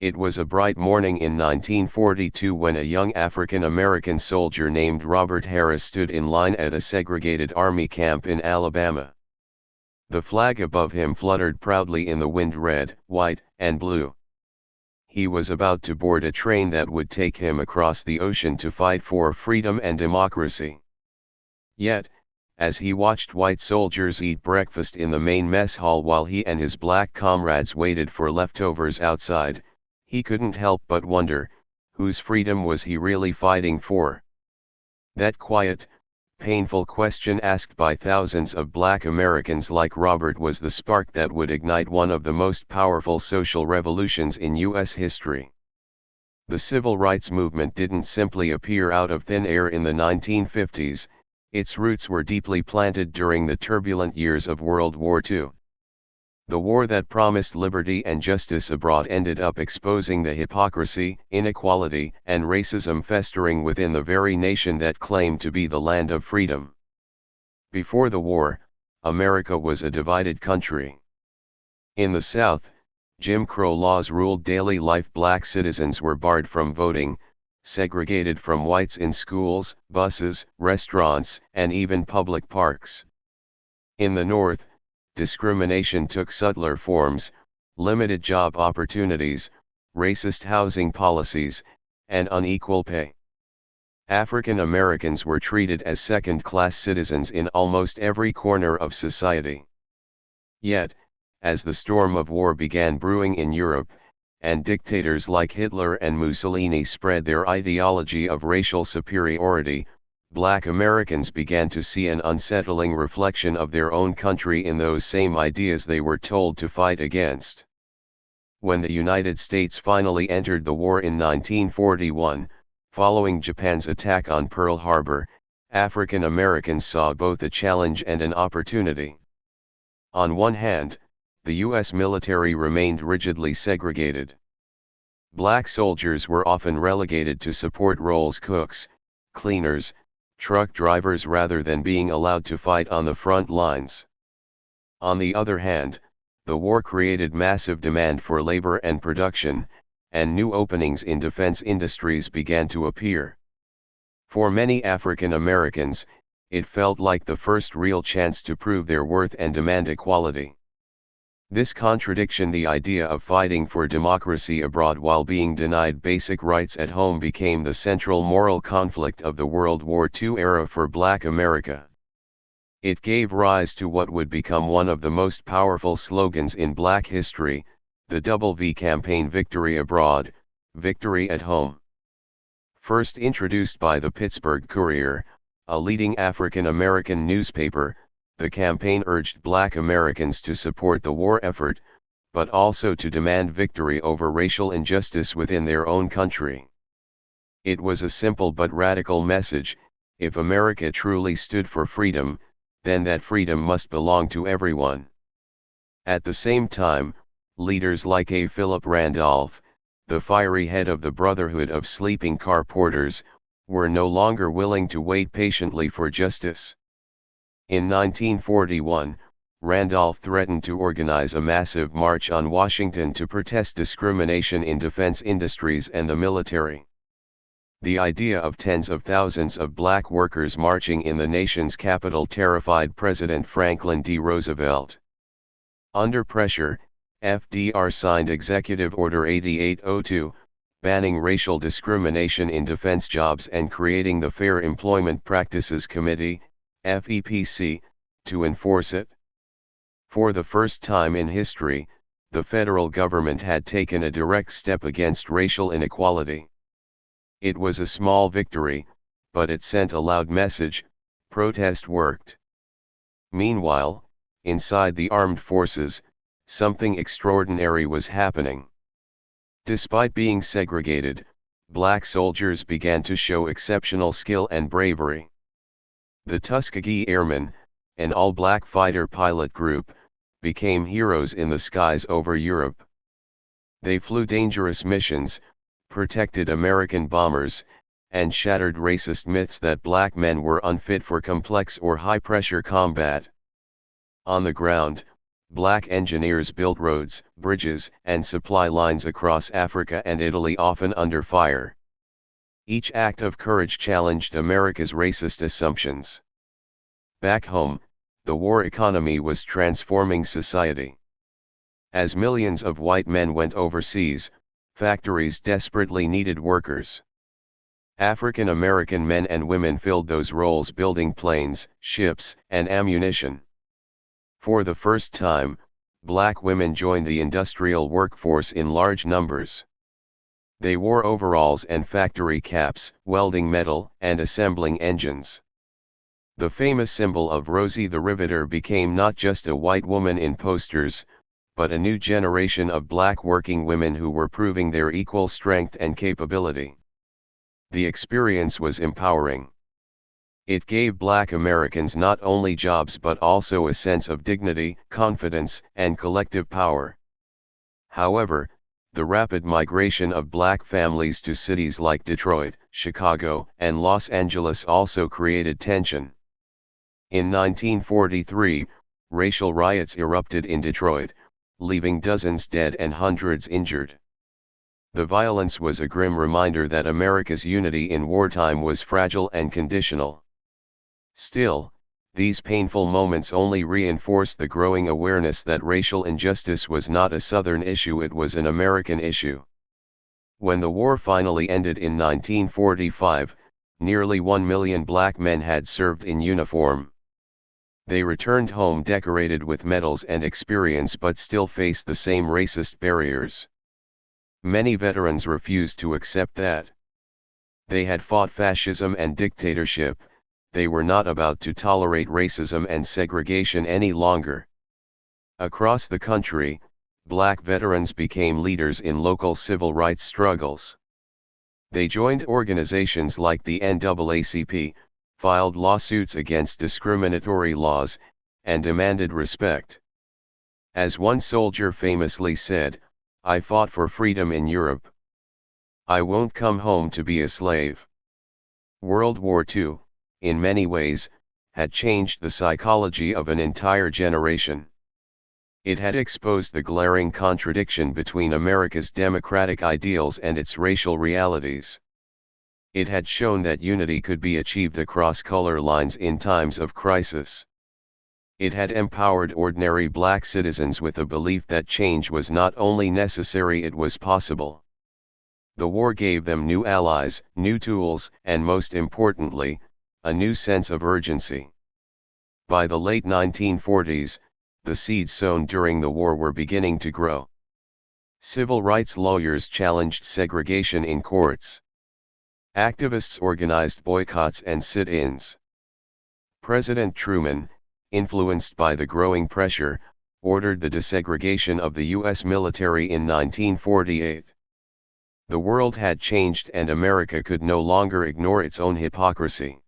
It was a bright morning in 1942 when a young African-American soldier named Robert Harris stood in line at a segregated army camp in Alabama. The flag above him fluttered proudly in the wind, red, white, and blue. He was about to board a train that would take him across the ocean to fight for freedom and democracy. Yet, as he watched white soldiers eat breakfast in the main mess hall while he and his black comrades waited for leftovers outside, he couldn't help but wonder, whose freedom was he really fighting for? That quiet, painful question asked by thousands of black Americans like Robert was the spark that would ignite one of the most powerful social revolutions in U.S. history. The civil rights movement didn't simply appear out of thin air in the 1950s, its roots were deeply planted during the turbulent years of World War II. The war that promised liberty and justice abroad ended up exposing the hypocrisy, inequality, and racism festering within the very nation that claimed to be the land of freedom. Before the war, America was a divided country. In the South, Jim Crow laws ruled daily life. Black citizens were barred from voting, segregated from whites in schools, buses, restaurants, and even public parks. In the North, discrimination took subtler forms: limited job opportunities, racist housing policies, and unequal pay. African Americans were treated as second-class citizens in almost every corner of society. Yet, as the storm of war began brewing in Europe, and dictators like Hitler and Mussolini spread their ideology of racial superiority, Black Americans began to see an unsettling reflection of their own country in those same ideas they were told to fight against. When the United States finally entered the war in 1941, following Japan's attack on Pearl Harbor, African Americans saw both a challenge and an opportunity. On one hand, the U.S. military remained rigidly segregated. Black soldiers were often relegated to support roles: cooks, cleaners, truck drivers, rather than being allowed to fight on the front lines. On the other hand, the war created massive demand for labor and production, and new openings in defense industries began to appear. For many African Americans, it felt like the first real chance to prove their worth and demand equality. This contradiction, the idea of fighting for democracy abroad while being denied basic rights at home, became the central moral conflict of the World War II era for Black America. It gave rise to what would become one of the most powerful slogans in Black history, the Double V campaign: victory abroad, victory at home. First introduced by the Pittsburgh Courier, a leading African American newspaper, the campaign urged Black Americans to support the war effort, but also to demand victory over racial injustice within their own country. It was a simple but radical message: if America truly stood for freedom, then that freedom must belong to everyone. At the same time, leaders like A. Philip Randolph, the fiery head of the Brotherhood of Sleeping Car Porters, were no longer willing to wait patiently for justice. In 1941, Randolph threatened to organize a massive march on Washington to protest discrimination in defense industries and the military. The idea of tens of thousands of black workers marching in the nation's capital terrified President Franklin D. Roosevelt. Under pressure, FDR signed Executive Order 8802, banning racial discrimination in defense jobs and creating the Fair Employment Practices Committee, FEPC, to enforce it. For the first time in history, the federal government had taken a direct step against racial inequality. It was a small victory, but it sent a loud message: protest worked. Meanwhile, inside the armed forces, something extraordinary was happening. Despite being segregated, black soldiers began to show exceptional skill and bravery. The Tuskegee Airmen, an all-black fighter pilot group, became heroes in the skies over Europe. They flew dangerous missions, protected American bombers, and shattered racist myths that black men were unfit for complex or high-pressure combat. On the ground, Black engineers built roads, bridges, and supply lines across Africa and Italy, often under fire. Each act of courage challenged America's racist assumptions. Back home, the war economy was transforming society. As millions of white men went overseas, factories desperately needed workers. African American men and women filled those roles, building planes, ships, and ammunition. For the first time, black women joined the industrial workforce in large numbers. They wore overalls and factory caps, welding metal and assembling engines. The famous symbol of Rosie the Riveter became not just a white woman in posters, but a new generation of black working women who were proving their equal strength and capability. The experience was empowering. It gave black Americans not only jobs but also a sense of dignity, confidence, and collective power. However, the rapid migration of black families to cities like Detroit, Chicago, and Los Angeles also created tension. In 1943, racial riots erupted in Detroit, leaving dozens dead and hundreds injured. The violence was a grim reminder that America's unity in wartime was fragile and conditional. Still, these painful moments only reinforced the growing awareness that racial injustice was not a Southern issue, it was an American issue. When the war finally ended in 1945, nearly 1 million black men had served in uniform. They returned home decorated with medals and experience, but still faced the same racist barriers. Many veterans refused to accept that. They had fought fascism and dictatorship. They were not about to tolerate racism and segregation any longer. Across the country, black veterans became leaders in local civil rights struggles. They joined organizations like the NAACP, filed lawsuits against discriminatory laws, and demanded respect. As one soldier famously said, "I fought for freedom in Europe. I won't come home to be a slave." World War II, in many ways, had changed the psychology of an entire generation. It had exposed the glaring contradiction between America's democratic ideals and its racial realities. It had shown that unity could be achieved across color lines in times of crisis. It had empowered ordinary black citizens with a belief that change was not only necessary, it was possible. The war gave them new allies, new tools, and most importantly, a new sense of urgency. By the late 1940s, the seeds sown during the war were beginning to grow. Civil rights lawyers challenged segregation in courts. Activists organized boycotts and sit-ins. President Truman, influenced by the growing pressure, ordered the desegregation of the U.S. military in 1948. The world had changed and America could no longer ignore its own hypocrisy.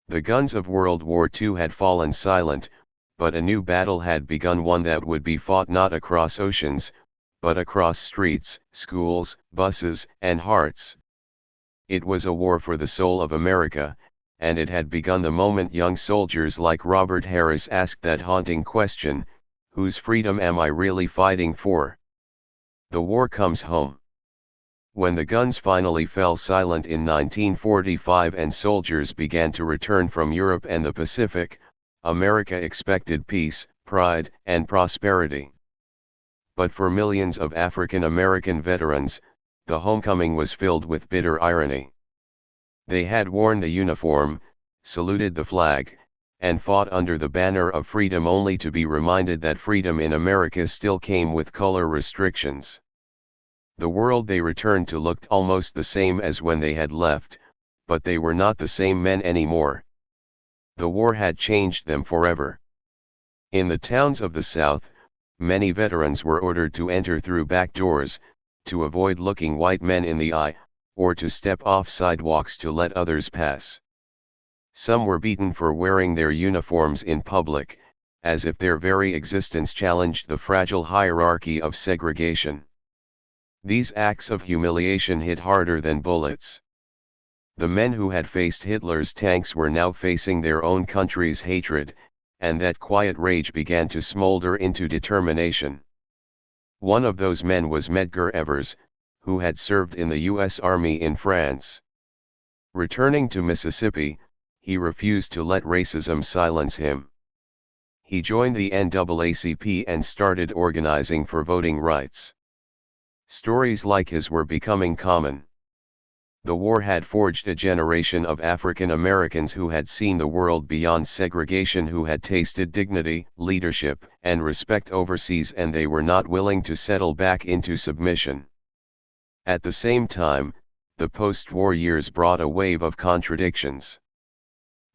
The guns of World War II had fallen silent, but a new battle had begun, one that would be fought not across oceans, but across streets, schools, buses, and hearts. It was a war for the soul of America, and it had begun the moment young soldiers like Robert Harris asked that haunting question, "Whose freedom am I really fighting for?" The war comes home. When the guns finally fell silent in 1945 and soldiers began to return from Europe and the Pacific, America expected peace, pride, and prosperity. But for millions of African American veterans, the homecoming was filled with bitter irony. They had worn the uniform, saluted the flag, and fought under the banner of freedom, only to be reminded that freedom in America still came with color restrictions. The world they returned to looked almost the same as when they had left, but they were not the same men anymore. The war had changed them forever. In the towns of the South, many veterans were ordered to enter through back doors, to avoid looking white men in the eye, or to step off sidewalks to let others pass. Some were beaten for wearing their uniforms in public, as if their very existence challenged the fragile hierarchy of segregation. These acts of humiliation hit harder than bullets. The men who had faced Hitler's tanks were now facing their own country's hatred, and that quiet rage began to smolder into determination. One of those men was Medgar Evers, who had served in the U.S. Army in France. Returning to Mississippi, he refused to let racism silence him. He joined the NAACP and started organizing for voting rights. Stories like his were becoming common. The war had forged a generation of African Americans who had seen the world beyond segregation, who had tasted dignity, leadership, and respect overseas, and they were not willing to settle back into submission. At the same time, the post-war years brought a wave of contradictions.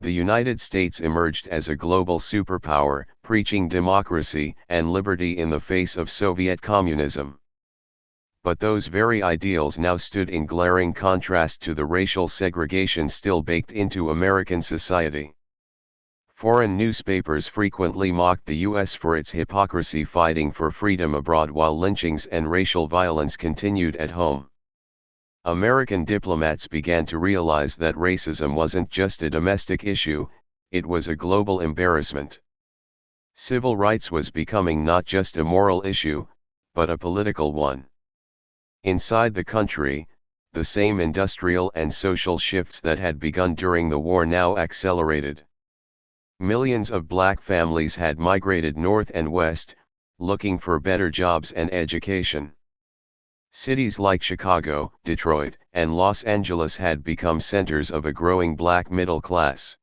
The United States emerged as a global superpower, preaching democracy and liberty in the face of Soviet communism. But those very ideals now stood in glaring contrast to the racial segregation still baked into American society. Foreign newspapers frequently mocked the U.S. for its hypocrisy fighting for freedom abroad while lynchings and racial violence continued at home. American diplomats began to realize that racism wasn't just a domestic issue, it was a global embarrassment. Civil rights was becoming not just a moral issue, but a political one. Inside the country, the same industrial and social shifts that had begun during the war now accelerated. Millions of black families had migrated north and west, looking for better jobs and education. Cities like Chicago, Detroit, and Los Angeles had become centers of a growing black middle class.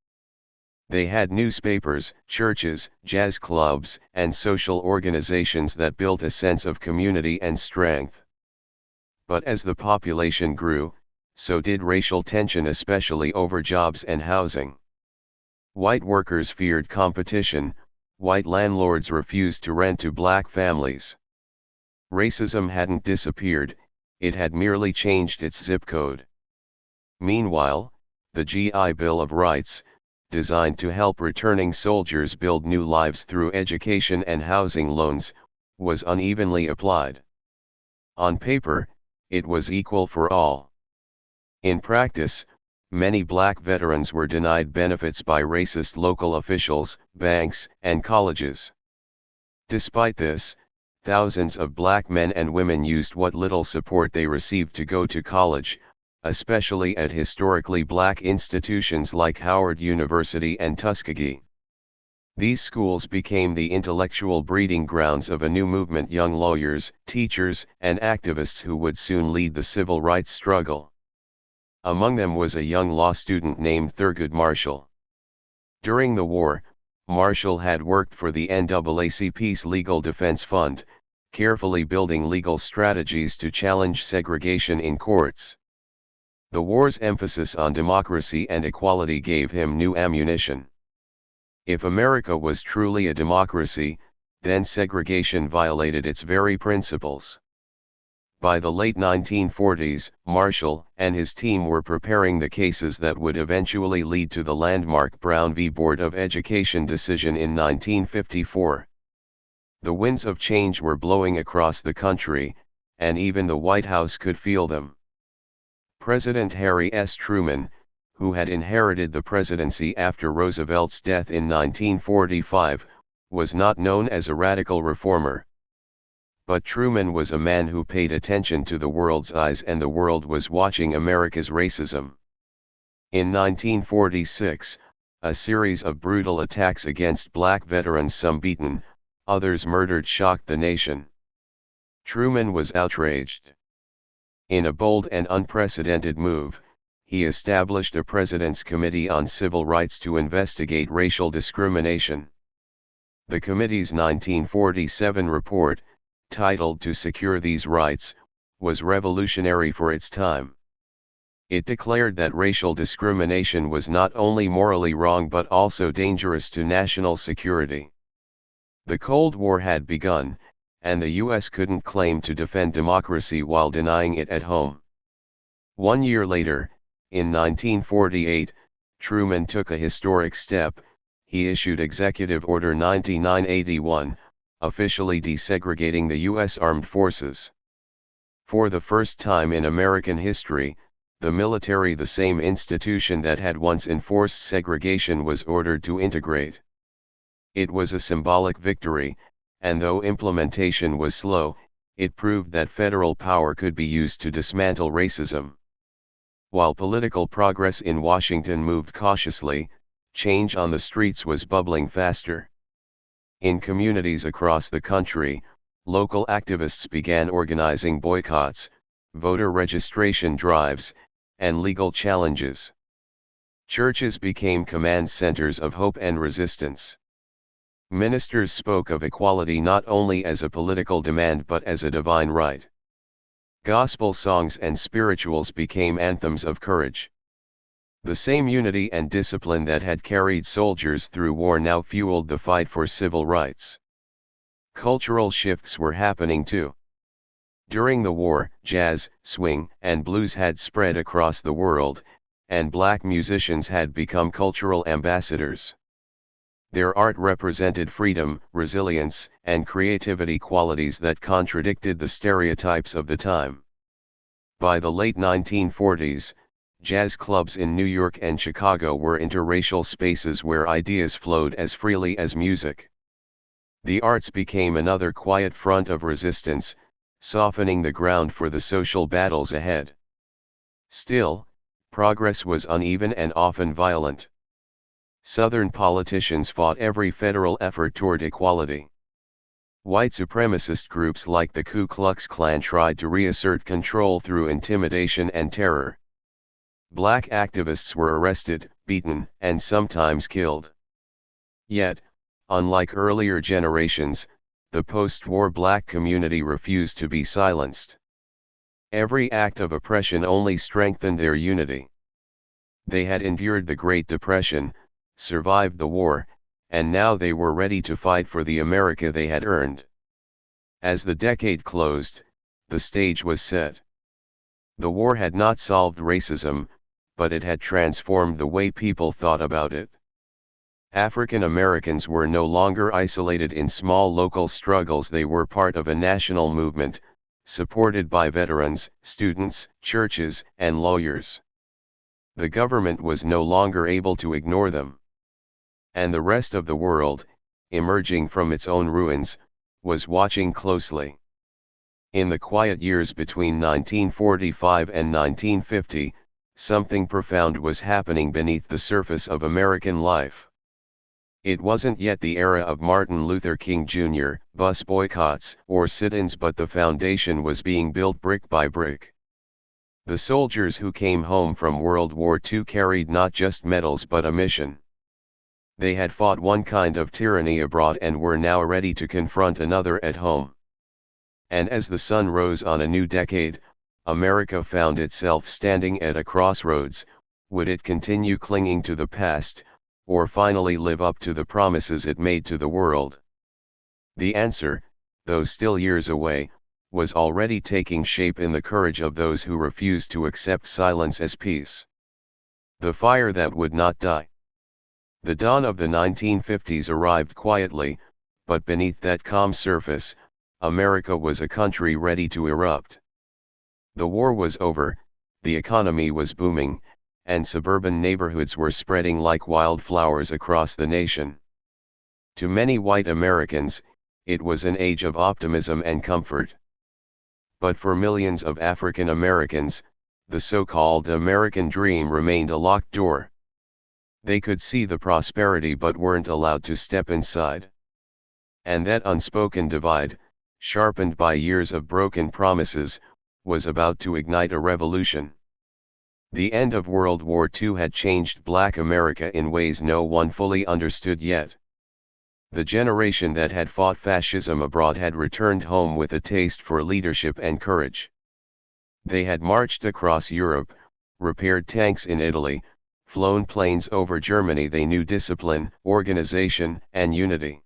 They had newspapers, churches, jazz clubs, and social organizations that built a sense of community and strength. But as the population grew, so did racial tension, especially over jobs and housing. White workers feared competition, white landlords refused to rent to black families. Racism hadn't disappeared, it had merely changed its zip code. Meanwhile, the GI Bill of Rights, designed to help returning soldiers build new lives through education and housing loans, was unevenly applied. On paper, it was equal for all. In practice, many black veterans were denied benefits by racist local officials, banks, and colleges. Despite this, thousands of black men and women used what little support they received to go to college, especially at historically black institutions like Howard University and Tuskegee. These schools became the intellectual breeding grounds of a new movement: young lawyers, teachers, and activists who would soon lead the civil rights struggle. Among them was a young law student named Thurgood Marshall. During the war, Marshall had worked for the NAACP's Legal Defense Fund, carefully building legal strategies to challenge segregation in courts. The war's emphasis on democracy and equality gave him new ammunition. If America was truly a democracy, then segregation violated its very principles. By the late 1940s, Marshall and his team were preparing the cases that would eventually lead to the landmark Brown v. Board of Education decision in 1954. The winds of change were blowing across the country, and even the White House could feel them. President Harry S. Truman, who had inherited the presidency after Roosevelt's death in 1945, was not known as a radical reformer. But Truman was a man who paid attention to the world's eyes, and the world was watching America's racism. In 1946, a series of brutal attacks against black veterans, some beaten, others murdered, shocked the nation. Truman was outraged. In a bold and unprecedented move, he established a President's Committee on Civil Rights to investigate racial discrimination. The committee's 1947 report, titled "To Secure These Rights," was revolutionary for its time. It declared that racial discrimination was not only morally wrong but also dangerous to national security. The Cold War had begun, and the U.S. couldn't claim to defend democracy while denying it at home. 1 year later, in 1948, Truman took a historic step. He issued Executive Order 9981, officially desegregating the U.S. Armed Forces. For the first time in American history, the military, the same institution that had once enforced segregation, was ordered to integrate. It was a symbolic victory, and though implementation was slow, it proved that federal power could be used to dismantle racism. While political progress in Washington moved cautiously, change on the streets was bubbling faster. In communities across the country, local activists began organizing boycotts, voter registration drives, and legal challenges. Churches became command centers of hope and resistance. Ministers spoke of equality not only as a political demand but as a divine right. Gospel songs and spirituals became anthems of courage. The same unity and discipline that had carried soldiers through war now fueled the fight for civil rights. Cultural shifts were happening too. During the war, jazz, swing, and blues had spread across the world, and black musicians had become cultural ambassadors. Their art represented freedom, resilience, and creativity, qualities that contradicted the stereotypes of the time. By the late 1940s, jazz clubs in New York and Chicago were interracial spaces where ideas flowed as freely as music. The arts became another quiet front of resistance, softening the ground for the social battles ahead. Still, progress was uneven and often violent. Southern politicians fought every federal effort toward equality. White supremacist groups like the Ku Klux Klan tried to reassert control through intimidation and terror. Black activists were arrested, beaten, and sometimes killed. Yet, unlike earlier generations, the post-war black community refused to be silenced. Every act of oppression only strengthened their unity. They had endured the Great Depression, survived the war, and now they were ready to fight for the America they had earned. As the decade closed, the stage was set. The war had not solved racism, but it had transformed the way people thought about it. African Americans were no longer isolated in small local struggles. They were part of a national movement, supported by veterans, students, churches, and lawyers. The government was no longer able to ignore them. And the rest of the world, emerging from its own ruins, was watching closely. In the quiet years between 1945 and 1950, something profound was happening beneath the surface of American life. It wasn't yet the era of Martin Luther King Jr., bus boycotts, or sit-ins, but the foundation was being built brick by brick. The soldiers who came home from World War II carried not just medals but a mission. They had fought one kind of tyranny abroad and were now ready to confront another at home. And as the sun rose on a new decade, America found itself standing at a crossroads. Would it continue clinging to the past, or finally live up to the promises it made to the world? The answer, though still years away, was already taking shape in the courage of those who refused to accept silence as peace. The fire that would not die. The dawn of the 1950s arrived quietly, but beneath that calm surface, America was a country ready to erupt. The war was over, the economy was booming, and suburban neighborhoods were spreading like wildflowers across the nation. To many white Americans, it was an age of optimism and comfort. But for millions of African Americans, the so-called American dream remained a locked door. They could see the prosperity but weren't allowed to step inside. And that unspoken divide, sharpened by years of broken promises, was about to ignite a revolution. The end of World War II had changed Black America in ways no one fully understood yet. The generation that had fought fascism abroad had returned home with a taste for leadership and courage. They had marched across Europe, repaired tanks in Italy, flown planes over Germany. They knew discipline, organization, and unity.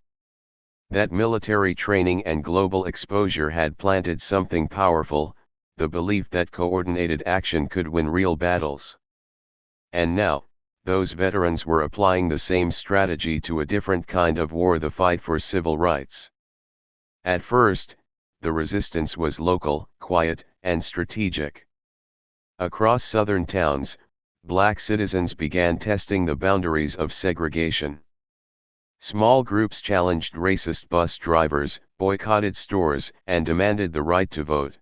That military training and global exposure had planted something powerful, the belief that coordinated action could win real battles. And now, those veterans were applying the same strategy to a different kind of war: the fight for civil rights. At first, the resistance was local, quiet, and strategic. Across southern towns, Black citizens began testing the boundaries of segregation. Small groups challenged racist bus drivers, boycotted stores, and demanded the right to vote.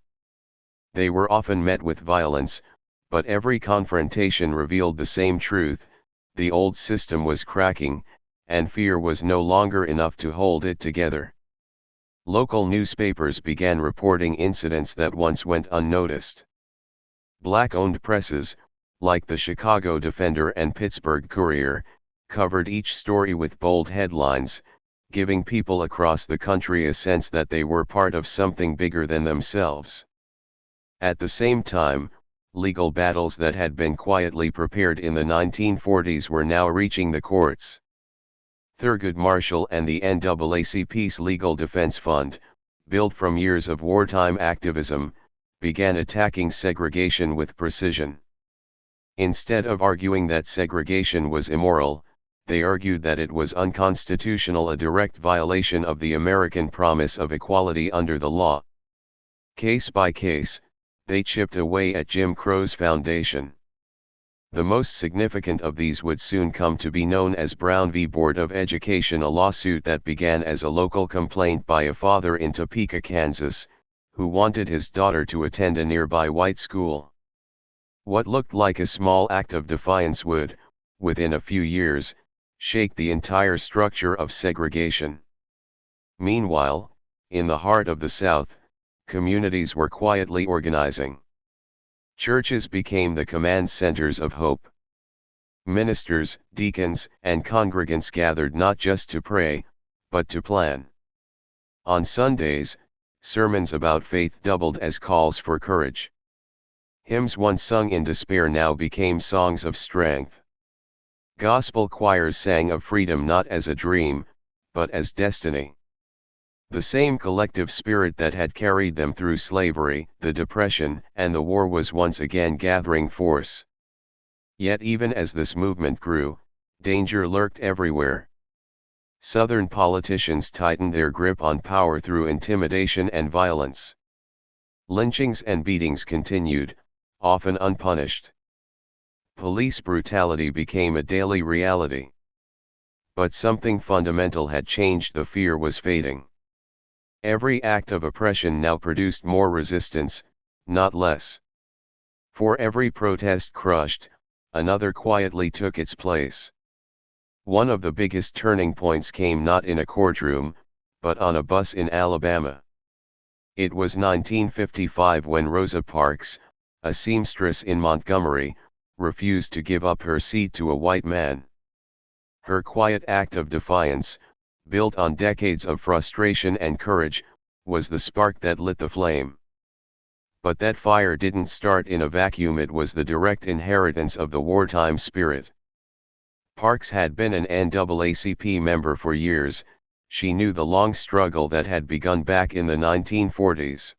They were often met with violence, but every confrontation revealed the same truth: the old system was cracking, and fear was no longer enough to hold it together. Local newspapers began reporting incidents that once went unnoticed. Black-owned presses, like the Chicago Defender and Pittsburgh Courier, covered each story with bold headlines, giving people across the country a sense that they were part of something bigger than themselves. At the same time, legal battles that had been quietly prepared in the 1940s were now reaching the courts. Thurgood Marshall and the NAACP's Legal Defense Fund, built from years of wartime activism, began attacking segregation with precision. Instead of arguing that segregation was immoral, they argued that it was unconstitutional, a direct violation of the American promise of equality under the law. Case by case, they chipped away at Jim Crow's foundation. The most significant of these would soon come to be known as Brown v. Board of Education, a lawsuit that began as a local complaint by a father in Topeka, Kansas, who wanted his daughter to attend a nearby white school. What looked like a small act of defiance would, within a few years, shake the entire structure of segregation. Meanwhile, in the heart of the South, communities were quietly organizing. Churches became the command centers of hope. Ministers, deacons, and congregants gathered not just to pray, but to plan. On Sundays, sermons about faith doubled as calls for courage. Hymns once sung in despair now became songs of strength. Gospel choirs sang of freedom not as a dream, but as destiny. The same collective spirit that had carried them through slavery, the Depression, and the war was once again gathering force. Yet even as this movement grew, danger lurked everywhere. Southern politicians tightened their grip on power through intimidation and violence. Lynchings and beatings continued, often unpunished. Police brutality became a daily reality. But something fundamental had changed: the fear was fading. Every act of oppression now produced more resistance, not less. For every protest crushed, another quietly took its place. One of the biggest turning points came not in a courtroom, but on a bus in Alabama. It was 1955 when Rosa Parks, a seamstress in Montgomery, refused to give up her seat to a white man. Her quiet act of defiance, built on decades of frustration and courage, was the spark that lit the flame. But that fire didn't start in a vacuum. It was the direct inheritance of the wartime spirit. Parks had been an NAACP member for years. She knew the long struggle that had begun back in the 1940s.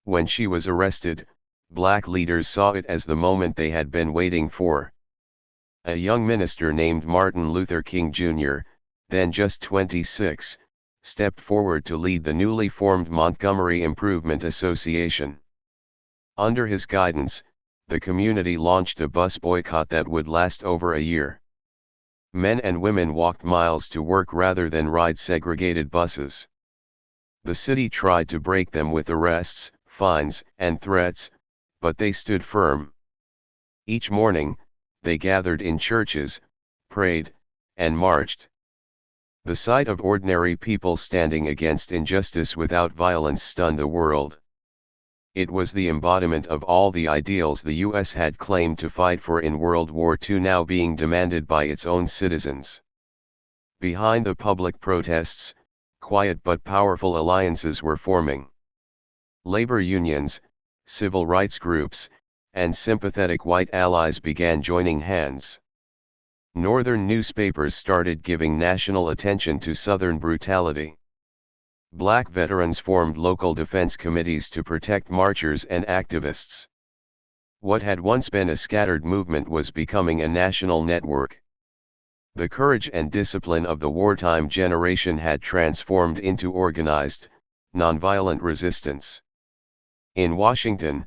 When she was arrested, black leaders saw it as the moment they had been waiting for. A young minister named Martin Luther King Jr., then just 26, stepped forward to lead the newly formed Montgomery Improvement Association. Under his guidance, the community launched a bus boycott that would last over a year. Men and women walked miles to work rather than ride segregated buses. The city tried to break them with arrests, fines, and threats, but they stood firm. Each morning, they gathered in churches, prayed, and marched. The sight of ordinary people standing against injustice without violence stunned the world. It was the embodiment of all the ideals the U.S. had claimed to fight for in World War II now being demanded by its own citizens. Behind the public protests, quiet but powerful alliances were forming. Labor unions, civil rights groups, and sympathetic white allies began joining hands. Northern newspapers started giving national attention to Southern brutality. Black veterans formed local defense committees to protect marchers and activists. What had once been a scattered movement was becoming a national network. The courage and discipline of the wartime generation had transformed into organized, nonviolent resistance. In Washington,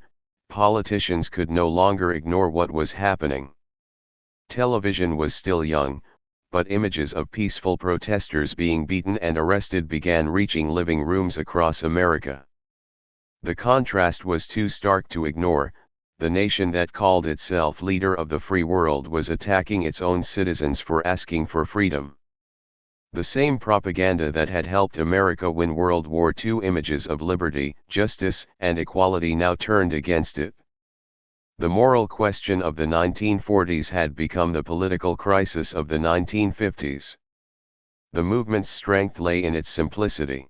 politicians could no longer ignore what was happening. Television was still young, but images of peaceful protesters being beaten and arrested began reaching living rooms across America. The contrast was too stark to ignore. The nation that called itself leader of the free world was attacking its own citizens for asking for freedom. The same propaganda that had helped America win World War II, images of liberty, justice, and equality, now turned against it. The moral question of the 1940s had become the political crisis of the 1950s. The movement's strength lay in its simplicity.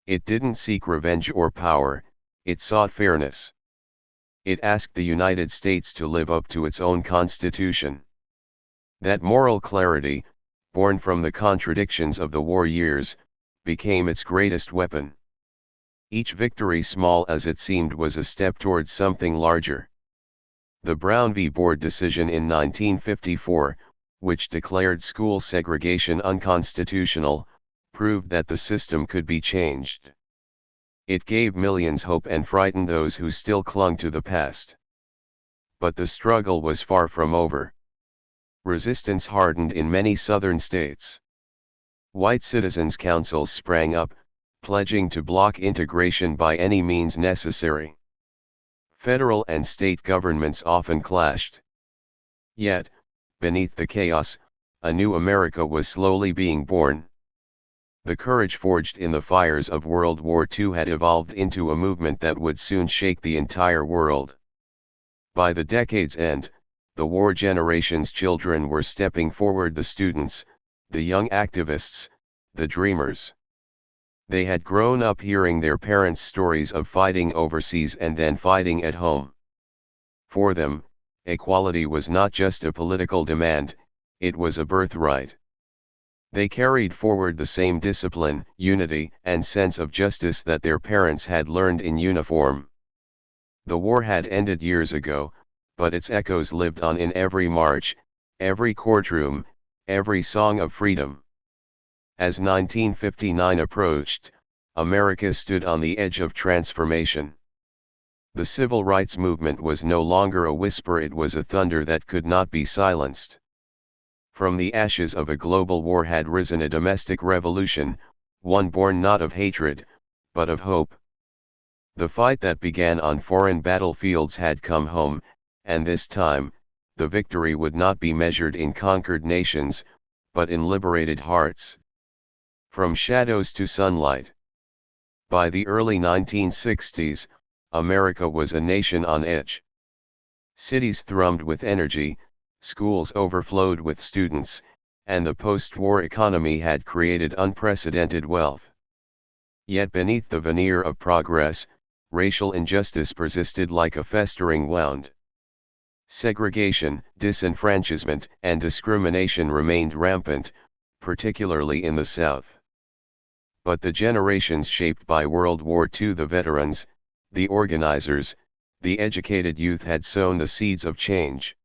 It didn't seek revenge or power, it sought fairness. It asked the United States to live up to its own constitution. That moral clarity, born from the contradictions of the war years, became its greatest weapon. Each victory, small as it seemed, was a step towards something larger. The Brown v. Board decision in 1954, which declared school segregation unconstitutional, proved that the system could be changed. It gave millions hope and frightened those who still clung to the past. But the struggle was far from over. Resistance hardened in many southern states. White citizens' councils sprang up, pledging to block integration by any means necessary. Federal and state governments often clashed. Yet, beneath the chaos, a new America was slowly being born. The courage forged in the fires of World War II had evolved into a movement that would soon shake the entire world. By the decade's end, the war generation's children were stepping forward: the students, the young activists, the dreamers. They had grown up hearing their parents' stories of fighting overseas and then fighting at home. For them, equality was not just a political demand, it was a birthright. They carried forward the same discipline, unity, and sense of justice that their parents had learned in uniform. The war had ended years ago, but its echoes lived on in every march, every courtroom, every song of freedom. As 1959 approached, America stood on the edge of transformation. The civil rights movement was no longer a whisper, it was a thunder that could not be silenced. From the ashes of a global war had risen a domestic revolution, one born not of hatred, but of hope. The fight that began on foreign battlefields had come home, and this time, the victory would not be measured in conquered nations, but in liberated hearts. From shadows to sunlight. By the early 1960s, America was a nation on edge. Cities thrummed with energy, schools overflowed with students, and the post-war economy had created unprecedented wealth. Yet beneath the veneer of progress, racial injustice persisted like a festering wound. Segregation, disenfranchisement, and discrimination remained rampant, particularly in the South. But the generations shaped by World War II, the veterans, the organizers, the educated youth, had sown the seeds of change.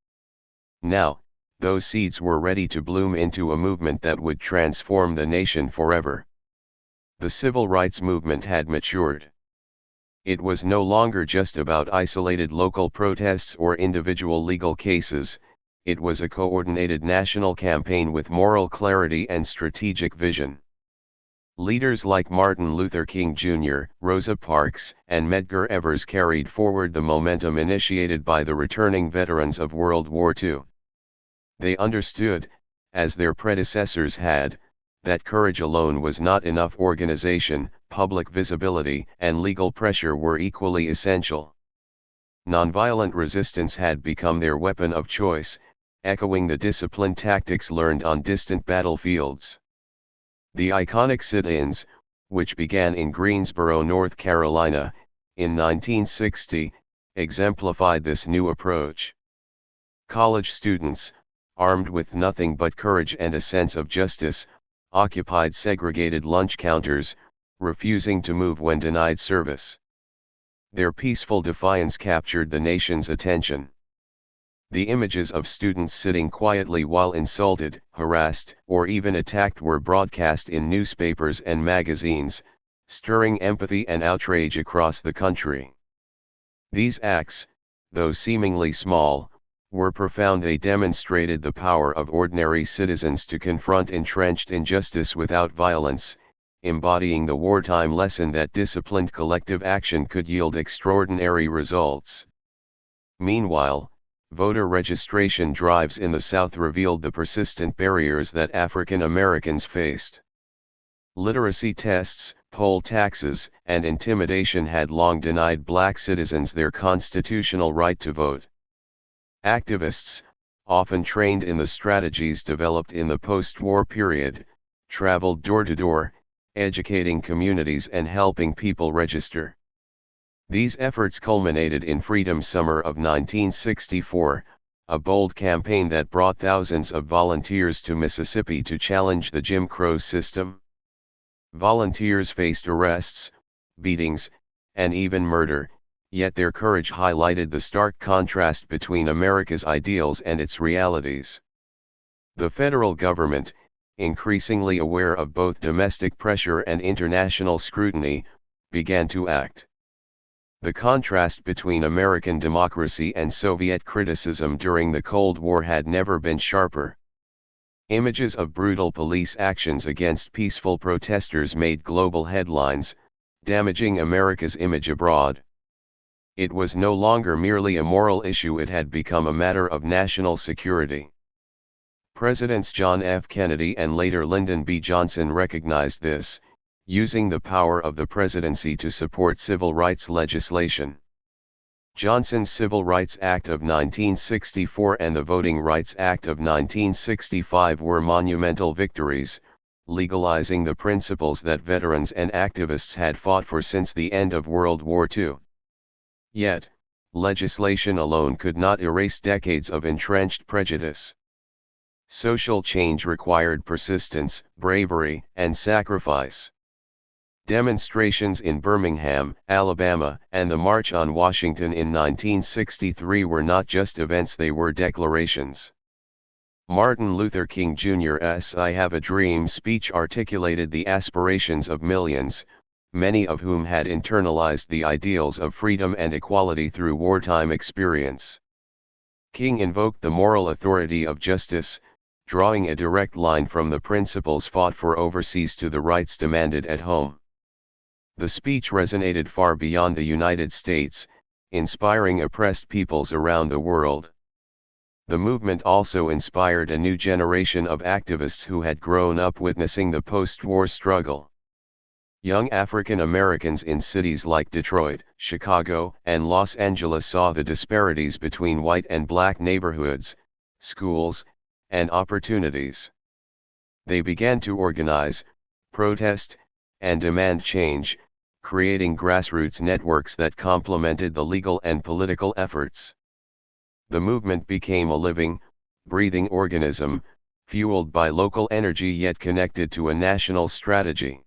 Now, those seeds were ready to bloom into a movement that would transform the nation forever. The civil rights movement had matured. It was no longer just about isolated local protests or individual legal cases, it was a coordinated national campaign with moral clarity and strategic vision. Leaders like Martin Luther King Jr., Rosa Parks, and Medgar Evers carried forward the momentum initiated by the returning veterans of World War II. They understood, as their predecessors had, that courage alone was not enough. Organization, public visibility, and legal pressure were equally essential. Nonviolent resistance had become their weapon of choice, echoing the disciplined tactics learned on distant battlefields. The iconic sit-ins, which began in Greensboro, North Carolina, in 1960, exemplified this new approach. College students, armed with nothing but courage and a sense of justice, occupied segregated lunch counters, refusing to move when denied service. Their peaceful defiance captured the nation's attention. The images of students sitting quietly while insulted, harassed, or even attacked were broadcast in newspapers and magazines, stirring empathy and outrage across the country. These acts, though seemingly small, were profound. They demonstrated the power of ordinary citizens to confront entrenched injustice without violence, embodying the wartime lesson that disciplined collective action could yield extraordinary results. Meanwhile, voter registration drives in the South revealed the persistent barriers that African Americans faced. Literacy tests, poll taxes, and intimidation had long denied black citizens their constitutional right to vote. Activists, often trained in the strategies developed in the post-war period, traveled door to door, educating communities and helping people register. These efforts culminated in Freedom Summer of 1964, a bold campaign that brought thousands of volunteers to Mississippi to challenge the Jim Crow system. Volunteers faced arrests, beatings, and even murder, yet their courage highlighted the stark contrast between America's ideals and its realities. The federal government, increasingly aware of both domestic pressure and international scrutiny, began to act. The contrast between American democracy and Soviet criticism during the Cold War had never been sharper. Images of brutal police actions against peaceful protesters made global headlines, damaging America's image abroad. It was no longer merely a moral issue, it had become a matter of national security. Presidents John F. Kennedy and later Lyndon B. Johnson recognized this, using the power of the presidency to support civil rights legislation. Johnson's Civil Rights Act of 1964 and the Voting Rights Act of 1965 were monumental victories, legalizing the principles that veterans and activists had fought for since the end of World War II. Yet, legislation alone could not erase decades of entrenched prejudice. Social change required persistence, bravery, and sacrifice. Demonstrations in Birmingham, Alabama, and the March on Washington in 1963 were not just events, they were declarations. Martin Luther King Jr.'s "I Have a Dream" speech articulated the aspirations of millions, many of whom had internalized the ideals of freedom and equality through wartime experience. King invoked the moral authority of justice, drawing a direct line from the principles fought for overseas to the rights demanded at home. The speech resonated far beyond the United States, inspiring oppressed peoples around the world. The movement also inspired a new generation of activists who had grown up witnessing the post-war struggle. Young African Americans in cities like Detroit, Chicago, and Los Angeles saw the disparities between white and black neighborhoods, schools, and opportunities. They began to organize, protest, and demand change, creating grassroots networks that complemented the legal and political efforts. The movement became a living, breathing organism, fueled by local energy yet connected to a national strategy.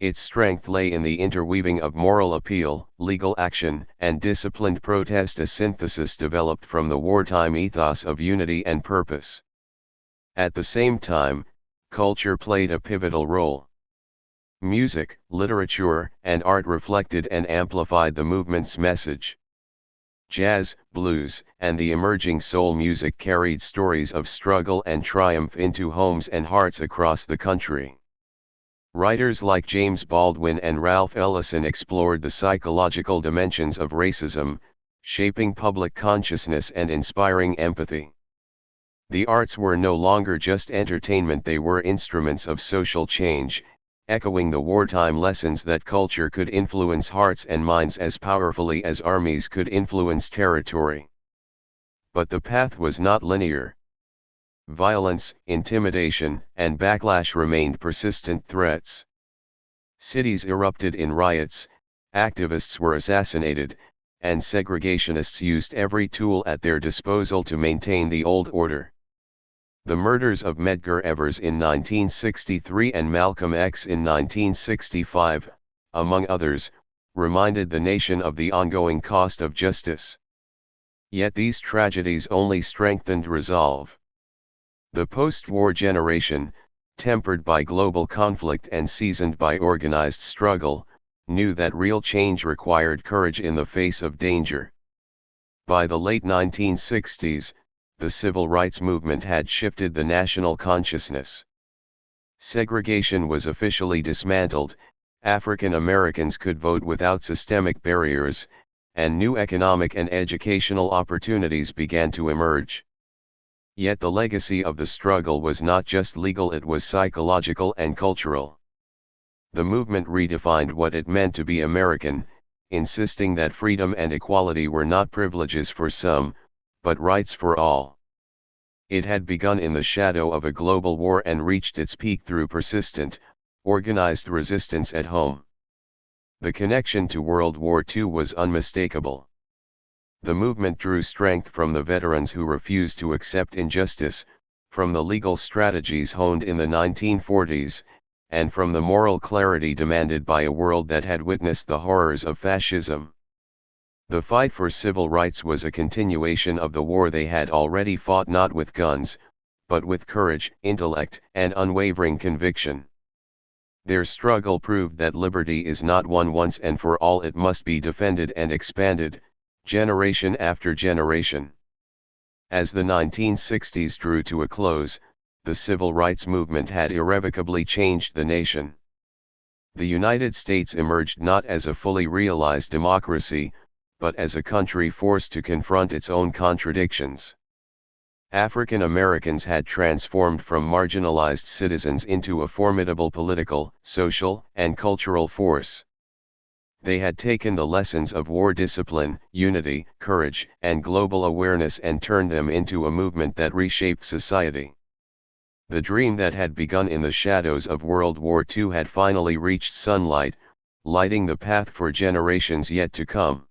Its strength lay in the interweaving of moral appeal, legal action, and disciplined protest, a synthesis developed from the wartime ethos of unity and purpose. At the same time, culture played a pivotal role. Music, literature, and art reflected and amplified the movement's message. Jazz, blues, and the emerging soul music carried stories of struggle and triumph into homes and hearts across the country. Writers like James Baldwin and Ralph Ellison explored the psychological dimensions of racism, shaping public consciousness and inspiring empathy. The arts were no longer just entertainment, they were instruments of social change, echoing the wartime lessons that culture could influence hearts and minds as powerfully as armies could influence territory. But the path was not linear. Violence, intimidation, and backlash remained persistent threats. Cities erupted in riots, activists were assassinated, and segregationists used every tool at their disposal to maintain the old order. The murders of Medgar Evers in 1963 and Malcolm X in 1965, among others, reminded the nation of the ongoing cost of justice. Yet these tragedies only strengthened resolve. The post-war generation, tempered by global conflict and seasoned by organized struggle, knew that real change required courage in the face of danger. By the late 1960s, the civil rights movement had shifted the national consciousness. Segregation was officially dismantled, African Americans could vote without systemic barriers, and new economic and educational opportunities began to emerge. Yet the legacy of the struggle was not just legal, it was psychological and cultural. The movement redefined what it meant to be American, insisting that freedom and equality were not privileges for some, but rights for all. It had begun in the shadow of a global war and reached its peak through persistent, organized resistance at home. The connection to World War II was unmistakable. The movement drew strength from the veterans who refused to accept injustice, from the legal strategies honed in the 1940s, and from the moral clarity demanded by a world that had witnessed the horrors of fascism. The fight for civil rights was a continuation of the war they had already fought, not with guns, but with courage, intellect, and unwavering conviction. Their struggle proved that liberty is not won once and for all, it must be defended and expanded, generation after generation. As the 1960s drew to a close, the civil rights movement had irrevocably changed the nation. The United States emerged not as a fully realized democracy, but as a country forced to confront its own contradictions. African Americans had transformed from marginalized citizens into a formidable political, social, and cultural force. They had taken the lessons of war discipline, unity, courage, and global awareness and turned them into a movement that reshaped society. The dream that had begun in the shadows of World War II had finally reached sunlight, lighting the path for generations yet to come.